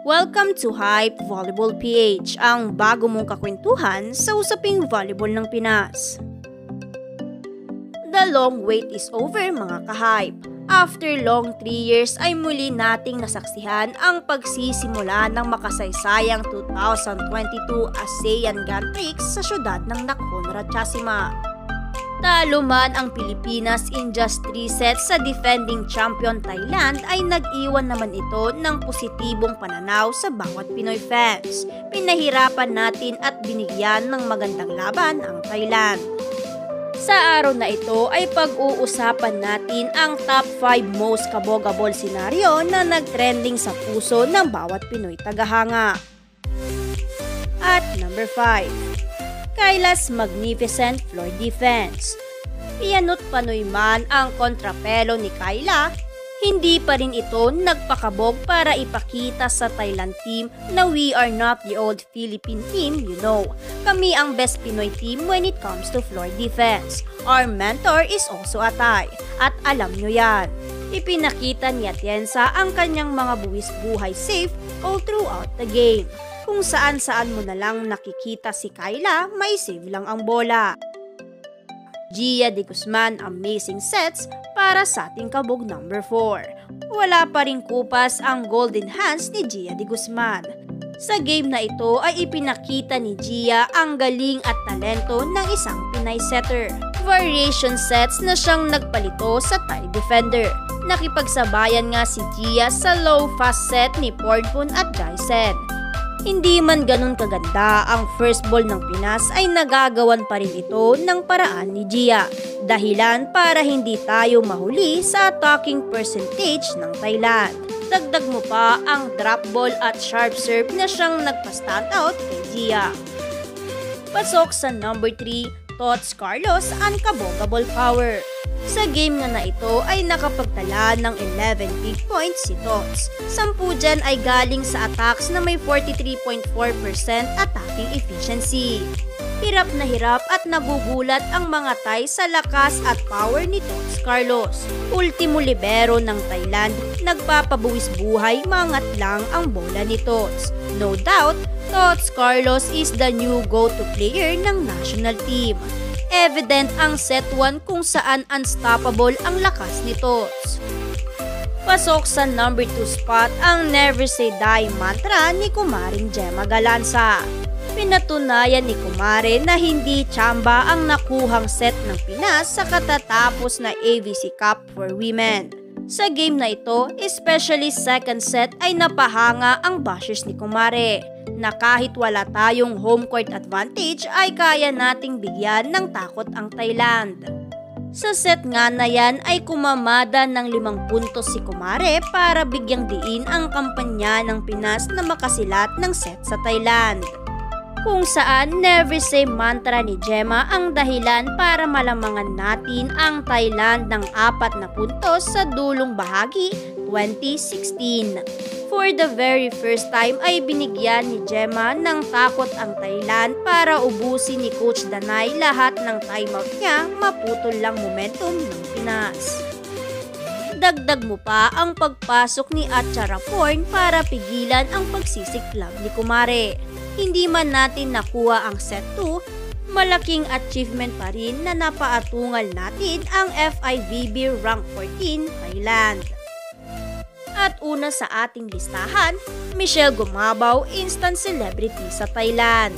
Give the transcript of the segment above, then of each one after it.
Welcome to Hype Volleyball PH, ang bago mong kakwentuhan sa usaping volleyball ng Pinas. The long wait is over mga ka-hype. After long 3 years ay muli nating nasaksihan ang pagsisimula ng makasaysayang 2022 ASEAN Grand Prix sa syudad ng Nakhon Ratchasima. Talo man ang Pilipinas in just 3 sets sa defending champion Thailand ay nag-iwan naman ito ng positibong pananaw sa bawat Pinoy fans. Pinahirapan natin at binigyan ng magandang laban ang Thailand. Sa araw na ito ay pag-uusapan natin ang top 5 most kabogable senaryo na nag-trending sa puso ng bawat Pinoy tagahanga. At number 5. Kayla's magnificent floor defense. Iyanot panoy man ang kontrapelo ni Kayla, hindi pa rin ito nagpakabog para ipakita sa Thailand team na we are not the old Philippine team, you know. Kami ang best Pinoy team when it comes to floor defense. Our mentor is also a Thai at alam nyo yan. Ipinakita ni Atienza ang kanyang mga buwis buhay safe all throughout the game. Kung saan-saan mo na lang nakikita si Kayla, may save lang ang bola. Gia de Guzman amazing sets para sa ating kabog number 4. Wala pa ring kupas ang golden hands ni Gia de Guzman. Sa game na ito ay ipinakita ni Gia ang galing at talento ng isang Pinay setter. Variation sets na siyang nagpalito sa Thai defender. Nakipagsabayan nga si Gia sa low fast set ni Pornpun at Jaisen. Hindi man ganun kaganda ang first ball ng Pinas ay nagagawan pa rin ito ng paraan ni Gia. Dahilan para hindi tayo mahuli sa attacking percentage ng Thailand. Dagdag mo pa ang drop ball at sharp serve na siyang nagpa-stand out kay Gia. Pasok sa number 3, Tots Carlos ang kabogable power. Sa game nga na ito ay nakapagtala ng 11 big points si Tots. 10 dyan ay galing sa attacks na may 43.4% attacking efficiency. Hirap na hirap at nagugulat ang mga Thai sa lakas at power ni Tots Carlos. Ultimo libero ng Thailand, nagpapabuwis buhay mangat lang ang bola ni Tots. No doubt, Tots Carlos is the new go-to player ng national team. Evident ang set 1 kung saan unstoppable ang lakas ni Tots. Pasok sa number 2 spot ang Never Say Die mantra ni Kumaring Gemma Galanza. Pinatunayan ni Kumare na hindi tsamba ang nakuhang set ng Pinas sa katatapos na AVC Cup for Women. Sa game na ito, especially second set ay napahanga ang bashers ni Kumare na kahit wala tayong home court advantage ay kaya nating bigyan ng takot ang Thailand. Sa set nga na yan ay kumamada ng 5 puntos si Kumare para bigyang diin ang kampanya ng Pinas na makasilat ng set sa Thailand. Kung saan never say mantra ni Gemma ang dahilan para malamangan natin ang Thailand ng 4 na puntos sa dulong bahagi 2016. For the very first time ay binigyan ni Gemma ng takot ang Thailand para ubusin ni Coach Danay lahat ng timeout niya, maputol lang momentum ng Pinas. Dagdag mo pa ang pagpasok ni Atcharaporn para pigilan ang pagsisiklab ni Kumare. Hindi man natin nakuha ang set 2, malaking achievement pa rin na napaatungal natin ang FIVB rank 14 Thailand. At una sa ating listahan, Michelle Gumabaw, instant celebrity sa Thailand.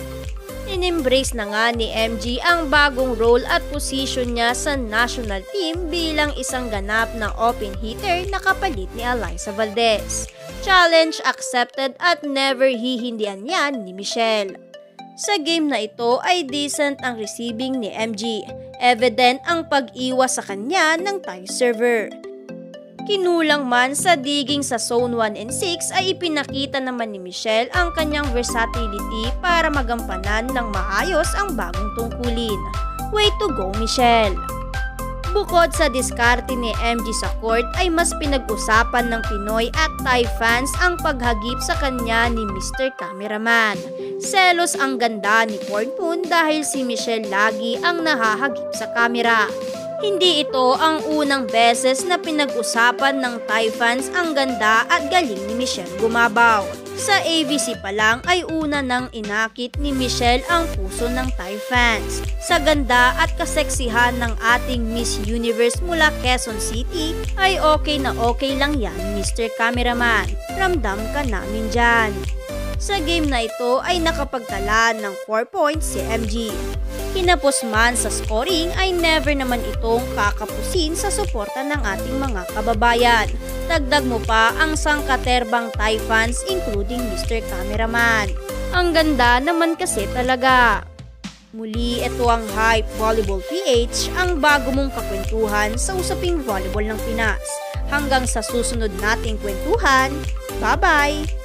In-embrace na nga ni MG ang bagong role at position niya sa national team bilang isang ganap na open hitter na kapalit ni Alyssa Valdez. Challenge accepted at never hihindian yan ni Michelle. Sa game na ito ay decent ang receiving ni MG. Evident ang pag-iwas sa kanya ng Thai server. Kinulang man sa digging sa zone 1 and 6 ay ipinakita naman ni Michelle ang kanyang versatility para magampanan ng maayos ang bagong tungkulin. Way to go, Michelle! Bukod sa diskarte ni MG sa court ay mas pinag-usapan ng Pinoy at Thai fans ang paghagip sa kanya ni Mr. Cameraman. Selos ang ganda ni Pornpun dahil si Michelle lagi ang nahahagip sa kamera. Hindi ito ang unang beses na pinag-usapan ng Thai fans ang ganda at galing ni Michelle Gumabaw. Sa ABC pa lang ay una nang inakit ni Michelle ang puso ng Thai fans. Sa ganda at kaseksihan ng ating Miss Universe mula Quezon City ay okay na okay lang yan, Mr. Cameraman. Ramdam ka namin dyan. Sa game na ito ay nakapagtala ng 4 points si MG. Kinapos man sa scoring ay never naman itong kakapusin sa suporta ng ating mga kababayan. Dagdag mo pa ang sangkaterbang Thai fans including Mr. Cameraman. Ang ganda naman kasi talaga. Muli, ito ang Hype Volleyball PH, ang bago mong kakwentuhan sa usaping volleyball ng Pinas. Hanggang sa susunod nating kwentuhan, bye-bye!